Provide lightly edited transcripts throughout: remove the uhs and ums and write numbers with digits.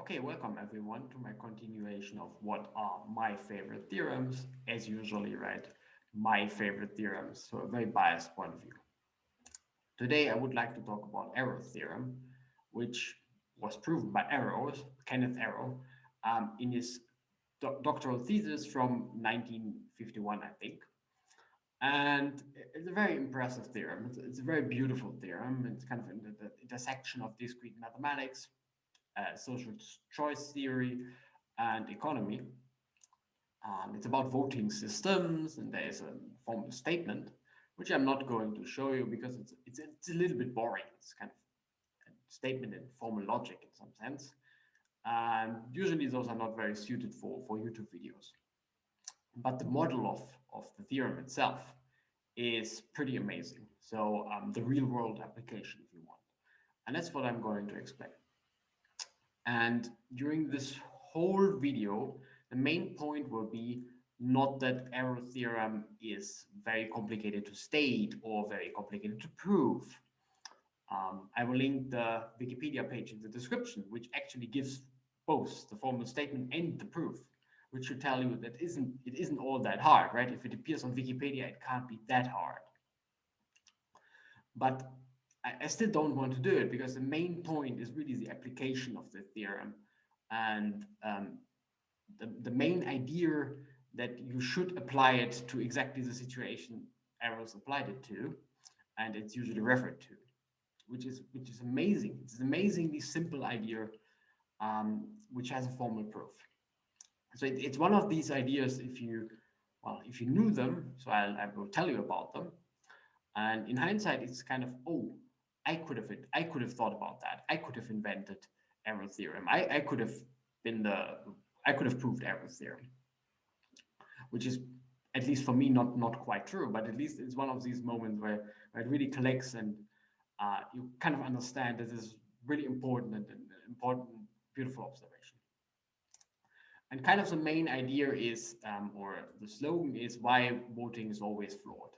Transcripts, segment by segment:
Okay, welcome everyone to my continuation of what are my favorite theorems. As usually, right? My favorite theorems, so a very biased point of view. Today, I would like to talk about Arrow's theorem, which was proven by Kenneth Arrow, in his doctoral thesis from 1951, I think. And it's a very impressive theorem. It's a very beautiful theorem. It's kind of in the intersection of discrete mathematics, social choice theory, and economy. It's about voting systems, and there is a formal statement, which I'm not going to show you because it's a little bit boring. It's kind of a statement in formal logic in some sense. And usually those are not very suited for YouTube videos. But the model of the theorem itself is pretty amazing. So the real world application, if you want. And that's what I'm going to explain. And during this whole video, the main point will be not that Arrow theorem is very complicated to state or very complicated to prove. I will link the Wikipedia page in the description, which actually gives both the formal statement and the proof, which should tell you that it isn't all that hard, right? If it appears on Wikipedia, it can't be that hard. But I still don't want to do it because the main point is really the application of the theorem, and the main idea that you should apply it to exactly the situation Arrows applied it to, and it's usually referred to, which is amazing. It's an amazingly simple idea, which has a formal proof. So it's one of these ideas. If you knew them, so I will tell you about them. And in hindsight, it's kind of, oh, I could have thought about that. I could have invented Arrow's theorem. I could have proved Arrow's theorem, which is, at least for me, not quite true. But at least it's one of these moments where it really clicks, and you kind of understand that this is really important and an important, beautiful observation. And kind of the main idea is, or the slogan is, why voting is always flawed.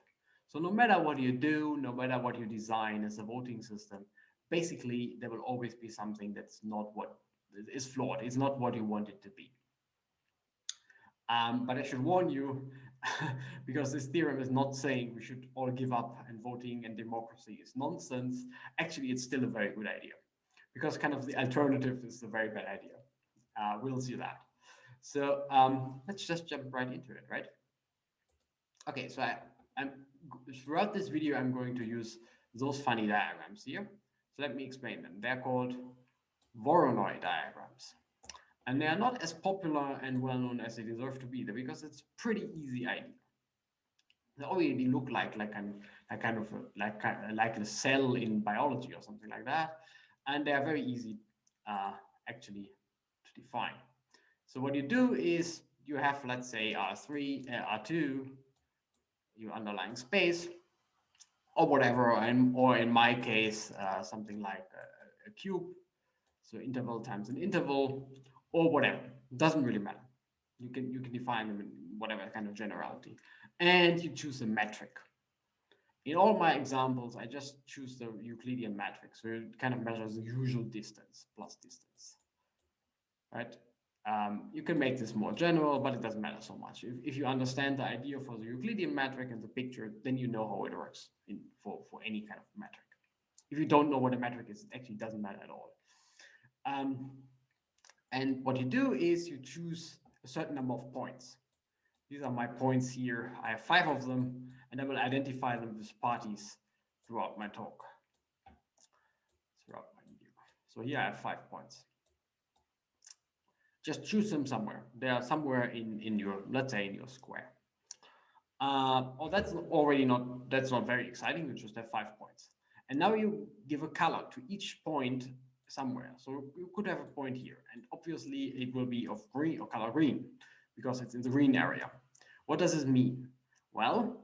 So no matter what you do, no matter what you design as a voting system, basically there will always be something that's not what is flawed. It's not what you want it to be. But I should warn you, because this theorem is not saying we should all give up and voting and democracy is nonsense. Actually, it's still a very good idea, because kind of the alternative is a very bad idea. We'll see that. So let's just jump right into it, right? Okay, so I'm throughout this video, I'm going to use those funny diagrams here. So let me explain them. They're called Voronoi diagrams. And they are not as popular and well-known as they deserve to be, because it's a pretty easy idea. They already look like a cell in biology or something like that. And they are very easy actually to define. So what you do is you have, let's say, R3, R2, your underlying space, or whatever, or in my case, something like a cube, so interval times an interval, or whatever. It doesn't really matter. You can define them in whatever kind of generality, and you choose a metric. In all my examples, I just choose the Euclidean metric, so it kind of measures the usual distance plus distance, right? You can make this more general, but it doesn't matter so much. If you understand the idea for the Euclidean metric and the picture, then you know how it works for any kind of metric. If you don't know what a metric is, it actually doesn't matter at all. And what you do is you choose a certain number of points. These are my points here. I have 5 of them, and I will identify them with parties throughout my talk, throughout my video. So here I have 5 points. Just choose them somewhere. They are somewhere in your, let's say, in your square. Oh, that's not very exciting. You just have 5 points. And now you give a color to each point somewhere. So you could have a point here, and obviously it will be of green or color green because it's in the green area. What does this mean? Well,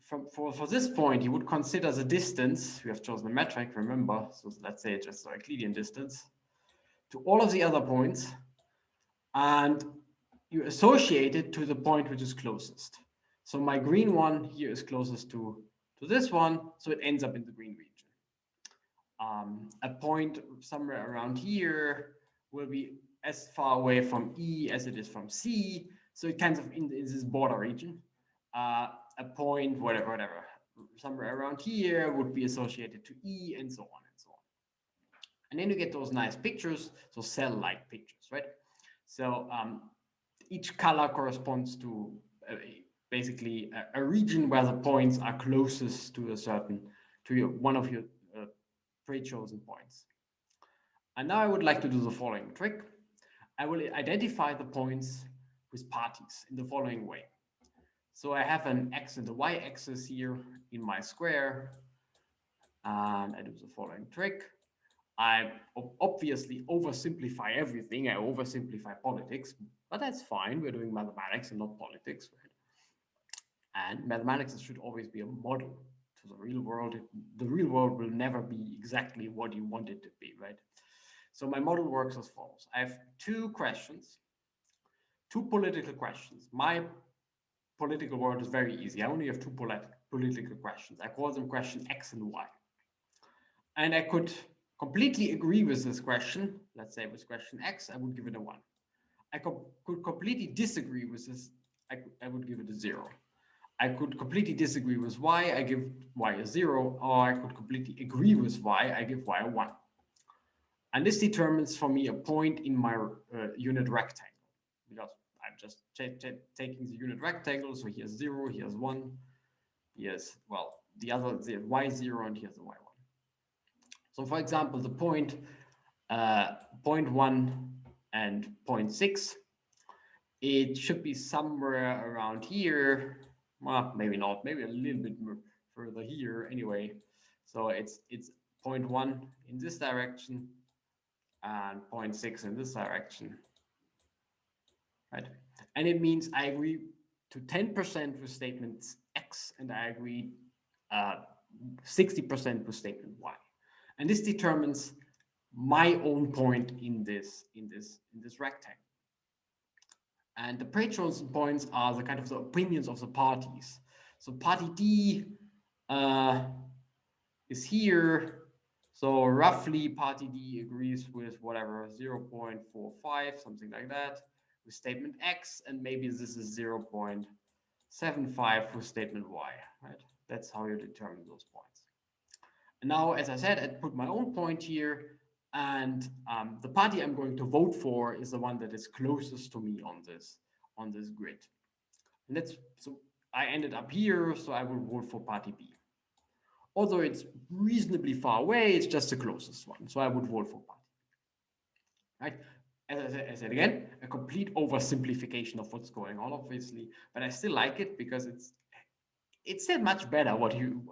for this point, you would consider the distance. We have chosen a metric, remember. So let's say it's just the Euclidean distance to all of the other points, and you associate it to the point which is closest. So my green one here is closest to this one, so it ends up in the green region. A point somewhere around here will be as far away from E as it is from C. So it kind of in this border region. A point, whatever, somewhere around here would be associated to E, and so on and so on. And then you get those nice pictures, so cell-like pictures, right? So each color corresponds to basically a region where the points are closest to a certain, to one of your pre-chosen points. And now I would like to do the following trick. I will identify the points with parties in the following way. So I have an x and a y axis here in my square, and I do the following trick. I obviously oversimplify everything. I oversimplify politics, but that's fine. We're doing mathematics and not politics, right? And mathematics should always be a model to the real world. The real world will never be exactly what you want it to be, right? So my model works as follows. I have two questions, two political questions. My political world is very easy. I only have two political questions. I call them question X and Y. And I could completely agree with this question. Let's say with question X, I would give it a 1. I could completely disagree with this. I would give it a 0. I could completely disagree with Y, I give Y a 0, or I could completely agree with Y, I give Y a 1. And this determines for me a point in my unit rectangle, because I'm just taking the unit rectangle. So here's 0, here's 1, here's, well, the other, the Y0, and here's the Y1. So for example, the point 0.1 and 0.6, it should be somewhere around here. Well, maybe not, maybe a little bit more further here anyway. So it's 0.1 in this direction and 0.6 in this direction, right? And it means I agree to 10% with statement X, and I agree 60% with statement Y. And this determines my own point in this rectangle. And the pre-chosen points are the kind of the opinions of the parties. So party D is here. So roughly party D agrees with whatever 0.45, something like that, with statement X, and maybe this is 0.75 with statement Y, right? That's how you determine those points. And now, as I said, I put my own point here, and the party I'm going to vote for is the one that is closest to me on this grid. And that's, so I ended up here, so I will vote for party B. Although it's reasonably far away, it's just the closest one, so I would vote for party B. Right? As I said again, a complete oversimplification of what's going on, obviously, but I still like it because it's still much better what you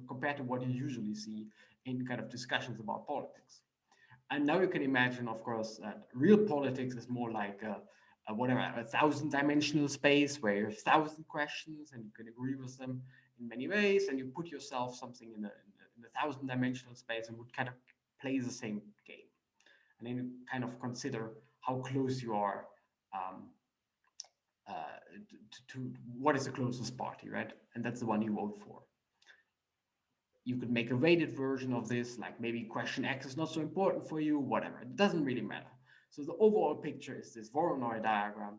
compared to what you usually see in kind of discussions about politics. And now you can imagine, of course, that real politics is more like a 1,000-dimensional space where you have 1,000 questions and you can agree with them in many ways, and you put yourself something in a 1,000-dimensional space and would kind of play the same game. And then you kind of consider how close you are to what is the closest party, right? And that's the one you vote for. You could make a weighted version of this, like maybe question X is not so important for you, whatever. It doesn't really matter. So the overall picture is this Voronoi diagram.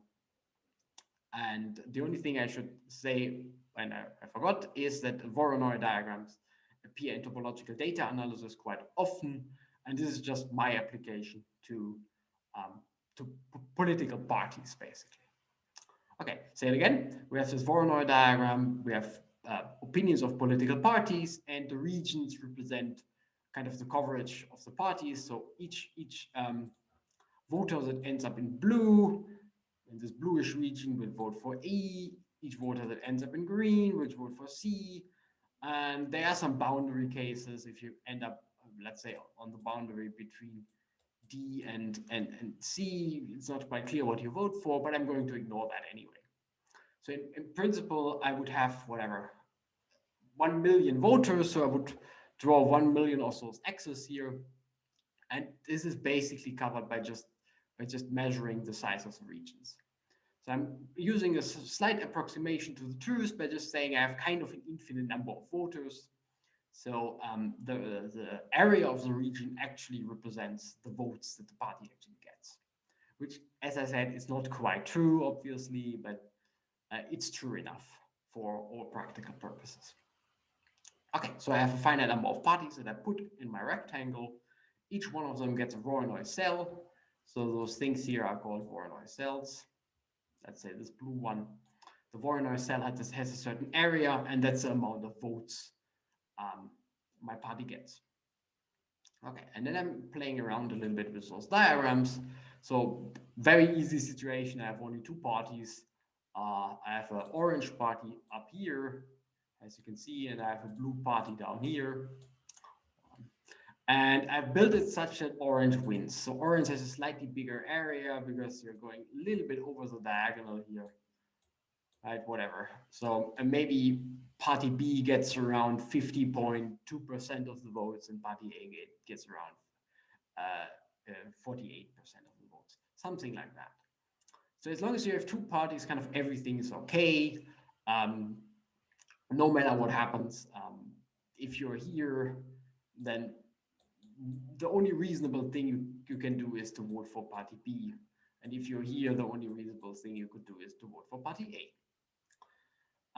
And the only thing I should say, and I forgot, is that Voronoi diagrams appear in topological data analysis quite often. And this is just my application to political parties, basically. Okay, say it again. We have this Voronoi diagram. We have opinions of political parties, and the regions represent kind of the coverage of the parties. So each voter that ends up in blue, in this bluish region, will vote for E. Each voter that ends up in green will vote for C. And there are some boundary cases. If you end up, let's say, on the boundary between D and C, it's not quite clear what you vote for, but I'm going to ignore that anyway. So in principle, I would have whatever 1 million voters. So I would draw 1 million of those X's here. And this is basically covered by just measuring the size of the regions. So I'm using a slight approximation to the truth by just saying I have kind of an infinite number of voters. So the area of the region actually represents the votes that the party actually gets, which, as I said, is not quite true, obviously, but it's true enough for all practical purposes. Okay, so I have a finite number of parties that I put in my rectangle. Each one of them gets a Voronoi cell. So those things here are called Voronoi cells. Let's say this blue one. The Voronoi cell has a certain area, and that's the amount of votes my party gets. Okay, and then I'm playing around a little bit with those diagrams. So very easy situation. I have only two parties. I have an orange party up here, as you can see, and I have a blue party down here. And I've built it such that orange wins. So orange has a slightly bigger area because you're going a little bit over the diagonal here, right? Whatever. So and maybe party B gets around 50.2% of the votes, and party A gets around 48% of the votes, something like that. So as long as you have two parties, kind of everything is okay. No matter what happens, if you're here, then the only reasonable thing you can do is to vote for party B. And if you're here, the only reasonable thing you could do is to vote for party A.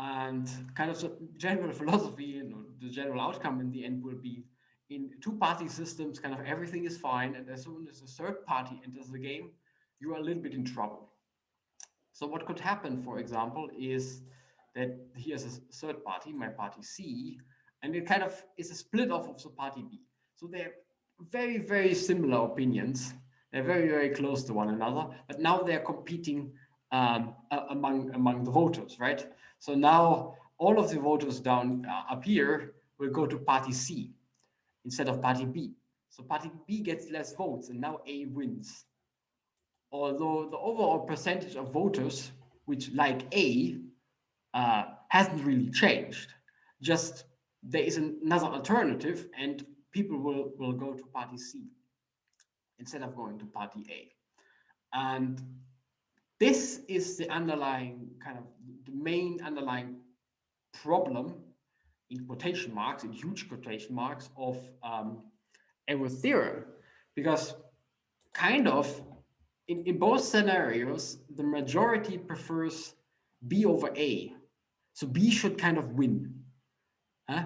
And kind of the general philosophy and the general outcome in the end will be, in two-party systems, kind of everything is fine. And as soon as the third party enters the game, you are a little bit in trouble. So what could happen, for example, is that here's a third party, my party C, and it kind of is a split off of the party B. So they're very, very similar opinions. They're very, very close to one another, but now they're competing among the voters, right? So now all of the voters down up here will go to party C instead of party B. So party B gets less votes, and now A wins. Although the overall percentage of voters which like A hasn't really changed. Just there is another alternative, and people will go to party C instead of going to party A. And this is the underlying kind of the main underlying problem, in quotation marks, in huge quotation marks, of our theorem, because kind of in both scenarios, the majority prefers B over A. So B should kind of win,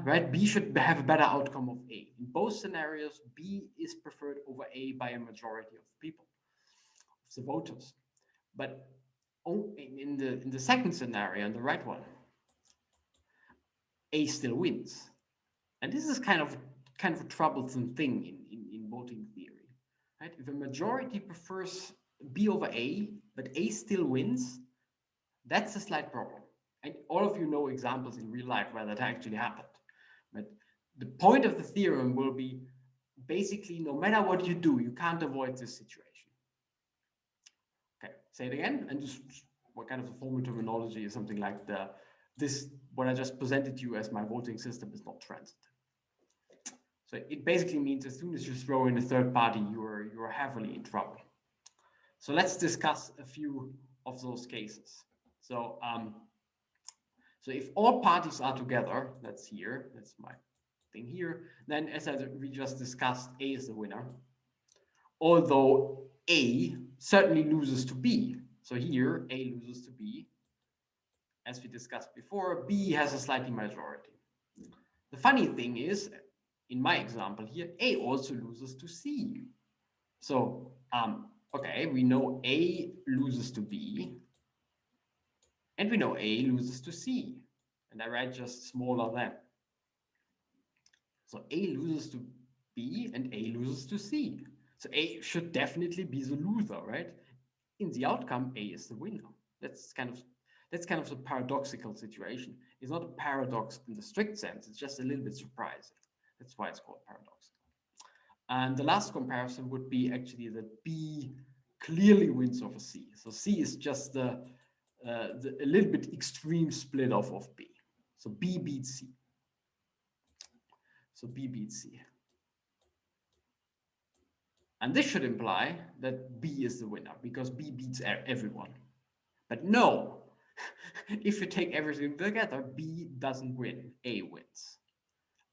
right? B should have a better outcome of A. In both scenarios, B is preferred over A by a majority of people, of the voters. But in the second scenario, in the right one, A still wins. And this is kind of a troublesome thing in voting theory, right? If a majority prefers B over A, but A still wins, that's a slight problem. And all of you know examples in real life where that actually happened. But the point of the theorem will be basically, no matter what you do, you can't avoid this situation. Okay, say it again, and just what kind of the formal terminology is something like what I just presented to you as my voting system is not transitive. So it basically means as soon as you throw in a third party, you're heavily in trouble. So let's discuss a few of those cases. So so if all parties are together, that's my thing here, then as we just discussed, A is the winner. Although A certainly loses to B. So here, A loses to B. As we discussed before, B has a slightly majority. The funny thing is, in my example here, A also loses to C. So, okay, we know A loses to B, and we know A loses to C. And I write just smaller than. So A loses to B and A loses to C. So A should definitely be the loser, right? In the outcome, A is the winner. That's kind of the paradoxical situation. It's not a paradox in the strict sense. It's just a little bit surprising. That's why it's called paradoxical. And the last comparison would be actually that B clearly wins over C. So C is just a little bit extreme split off of B. So B beats C. So B beats C. And this should imply that B is the winner because B beats everyone. But no, if you take everything together, B doesn't win, A wins.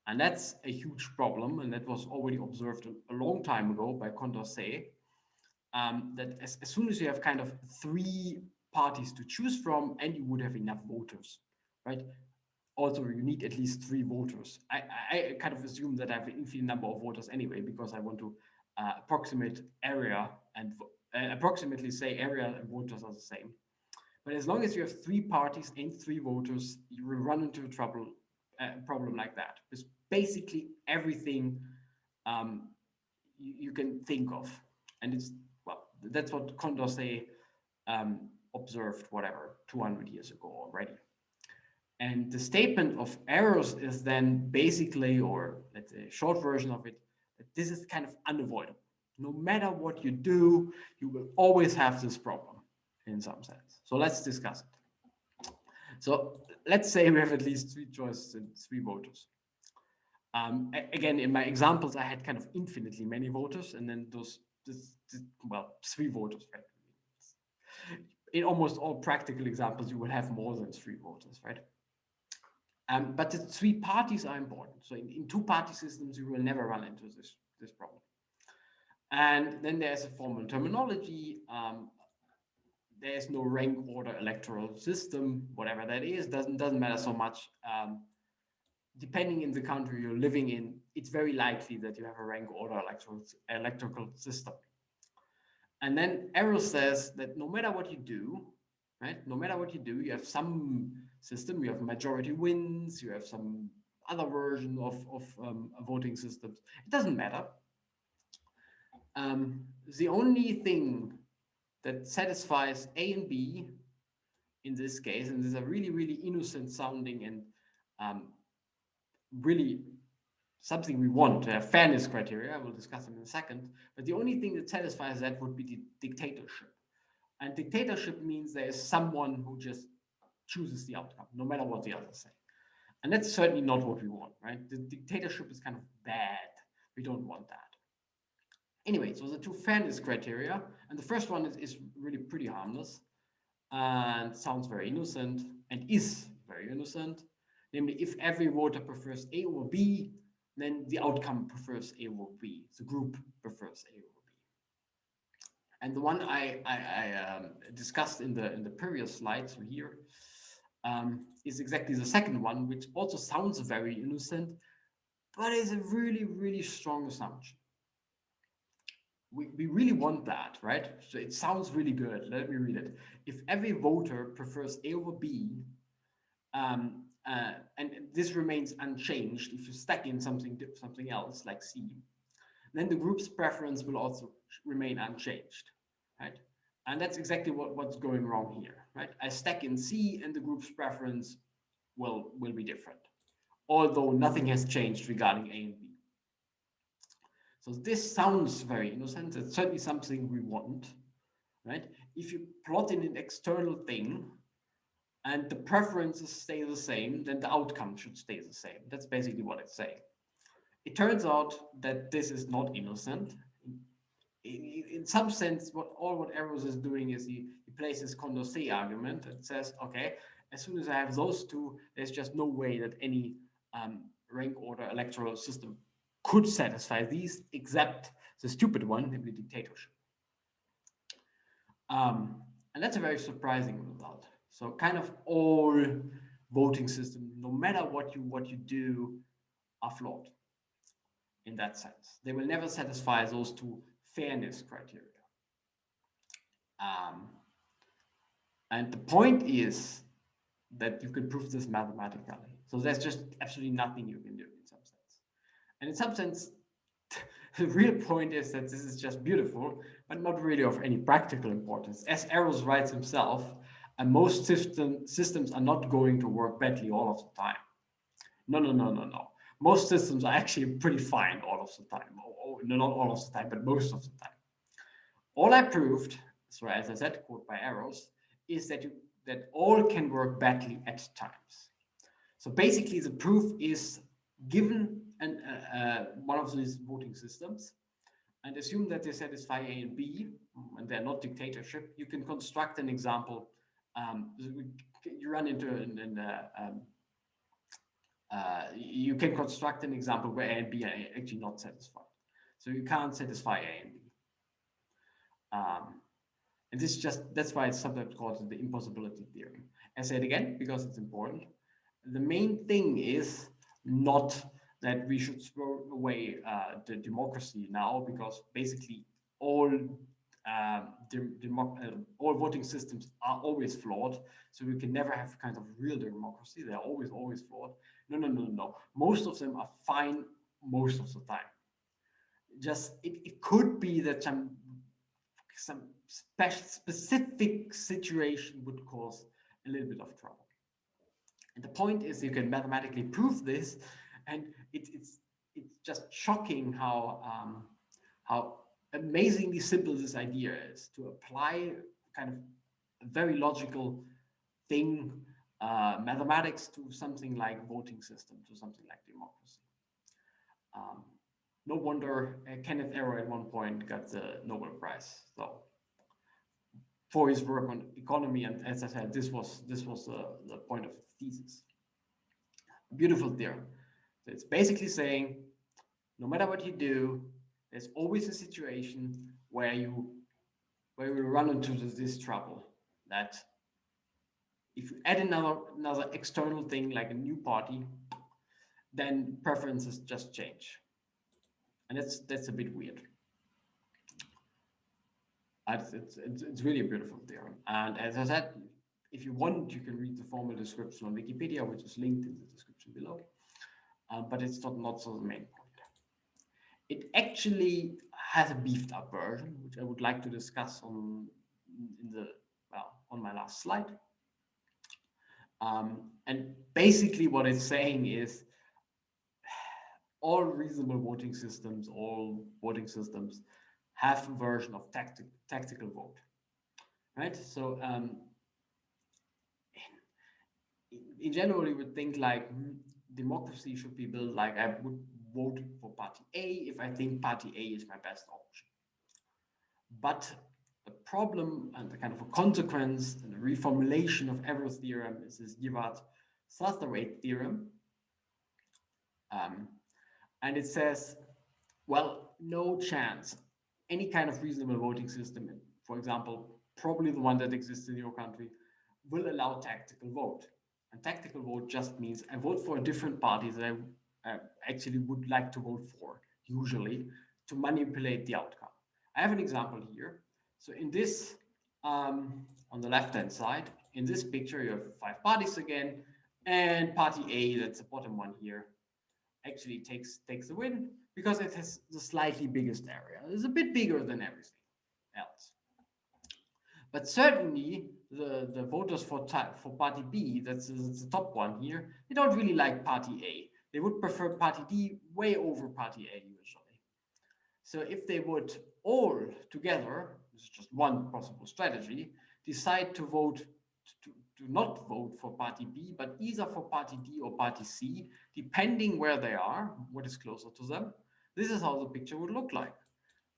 And that's a huge problem, and that was already observed a long time ago by Condorcet. that as soon as you have kind of three parties to choose from, and you would have enough voters, right? Also, you need at least three voters. I kind of assume that I have an infinite number of voters anyway, because I want to approximate area and approximately say area and voters are the same. But as long as you have three parties and three voters, you will run into a problem like that. Because basically everything you can think of. And it's, well, that's what Condorcet observed, whatever, 200 years ago already. And the statement of errors is then basically, or let's say a short version of it, that this is kind of unavoidable. No matter what you do, you will always have this problem in some sense. So let's discuss it. So let's say we have at least three choices and three voters. Again, in my examples, I had kind of infinitely many voters, and then three voters. Right? In almost all practical examples, you will have more than three voters, right? But the three parties are important. So in two-party systems, you will never run into this problem. And then there's a formal terminology. There's no rank order electoral system, whatever that is, doesn't matter so much. Depending in the country you're living in, it's very likely that you have a rank order electoral system. And then Arrow says that no matter what you do, right? No matter what you do, you have some system, you have majority wins, you have some other version of voting systems. It doesn't matter. The only thing that satisfies A and B in this case, and these are really, really innocent sounding and really something we want to have fairness criteria. I will discuss them in a second. But the only thing that satisfies that would be the dictatorship. And dictatorship means there is someone who just chooses the outcome, no matter what the others say. And that's certainly not what we want, right? The dictatorship is kind of bad. We don't want that. Anyway, so the two fairness criteria, and the first one is really pretty harmless and sounds very innocent and is very innocent. Namely, if every voter prefers A over B, then the outcome prefers A over B. The group prefers A over B. And the one I discussed in the previous slide, so here, is exactly the second one, which also sounds very innocent, but is a really, really strong assumption. We really want that, right? So it sounds really good. Let me read it. If every voter prefers A over B, and this remains unchanged, if you stack in something else like C, then the group's preference will also remain unchanged, right? And that's exactly what's going wrong here, right? I stack in C and the group's preference will be different, although nothing has changed regarding A and B. So this sounds very innocent. It's certainly something we want, right? If you plot in an external thing and the preferences stay the same, then the outcome should stay the same. That's basically what it's saying. It turns out that this is not innocent. In some sense, what Arrows is doing is he places Condorcet argument and says, okay, as soon as I have those two, there's just no way that any rank order electoral system could satisfy these, except the stupid one, namely dictatorship. And that's a very surprising result. So kind of all voting systems, no matter what you do, are flawed in that sense. They will never satisfy those two fairness criteria. And the point is that you can prove this mathematically. So there's just absolutely nothing you can do in some sense. And in some sense, the real point is that this is just beautiful, but not really of any practical importance. As Arrows writes himself, and most systems are not going to work badly all of the time. No. Most systems are actually pretty fine all of the time. No, not all of the time, but most of the time. All I proved, so as I said, quote by Arrows, is that all can work badly at times. So basically, the proof is given one of these voting systems, and assume that they satisfy A and B, and they're not dictatorship. You can construct an example. You run into you can construct an example where A and B are actually not satisfied. So you can't satisfy A and B. And that's why it's sometimes called the impossibility theorem. I say it again because it's important. The main thing is not that we should throw away the democracy now, because basically all all voting systems are always flawed. So we can never have kind of real democracy. They're always flawed. No. Most of them are fine most of the time. Just it could be that some specific situation would cause a little bit of trouble. And the point is, you can mathematically prove this, and it's just shocking how amazingly simple this idea is to apply kind of a very logical thing, mathematics, to something like voting system, to something like democracy. No wonder Kenneth Arrow at one point got the Nobel Prize. So for his work on economy, and as I said, this was the point of his thesis. Beautiful theorem. So it's basically saying, no matter what you do, there's always a situation where you run into this trouble, that if you add another external thing like a new party, then preferences just change. And that's a bit weird. It's really a beautiful theorem. And as I said, if you want, you can read the formal description on Wikipedia, which is linked in the description below. But it's not so the main point. It actually has a beefed up version, which I would like to discuss on my last slide. And basically what it's saying is all reasonable voting systems, have a version of tactical vote, right? So in general, you would think like democracy should be built like I would vote for party A if I think party A is my best option. But the problem and the kind of a consequence and the reformulation of Arrow's theorem is this Givard-Satterthwaite theorem. And it says, well, no chance any kind of reasonable voting system, for example, probably the one that exists in your country, will allow tactical vote. And tactical vote just means I vote for a different party that I actually would like to vote for, usually, to manipulate the outcome. I have an example here. So in this, on the left-hand side, in this picture, you have 5 parties again, and party A, that's the bottom one here, actually takes the win because it has the slightly biggest area. It's a bit bigger than everything else. But certainly the voters for party B, that's the top one here, they don't really like party A. They would prefer party D way over party A usually. So if they would all together, this is just one possible strategy, decide to vote to not vote for party B, but either for party D or party C, depending where they are, what is closer to them, this is how the picture would look like.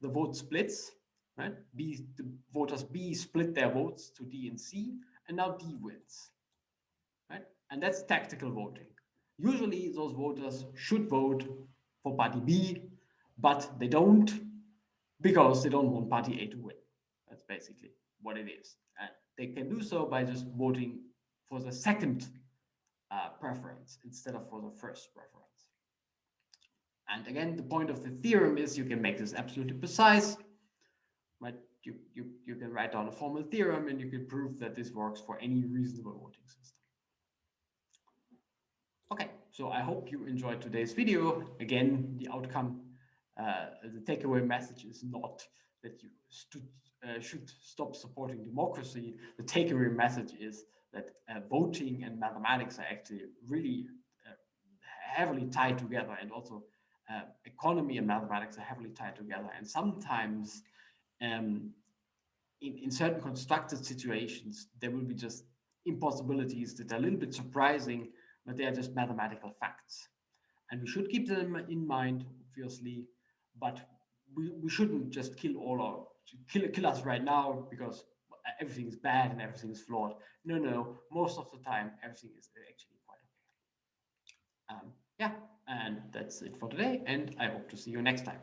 The vote splits, right? The voters B split their votes to D and C, and now D wins, right? And that's tactical voting. Usually those voters should vote for party B, but they don't, because they don't want party A to win. That's basically what it is. And they can do so by just voting for the second preference instead of for the first preference. And again, the point of the theorem is you can make this absolutely precise, right? You can write down a formal theorem and you can prove that this works for any reasonable voting system. Okay, so I hope you enjoyed today's video. Again, the outcome, the takeaway message is not that you should stop supporting democracy. The takeaway message is that voting and mathematics are actually really heavily tied together, and also economy and mathematics are heavily tied together. And sometimes in certain constructed situations, there will be just impossibilities that are a little bit surprising, but they are just mathematical facts. And we should keep them in mind, obviously, but we shouldn't just kill us right now because everything is bad and everything is flawed. No, most of the time, everything is actually quite okay. Yeah, and that's it for today, and I hope to see you next time.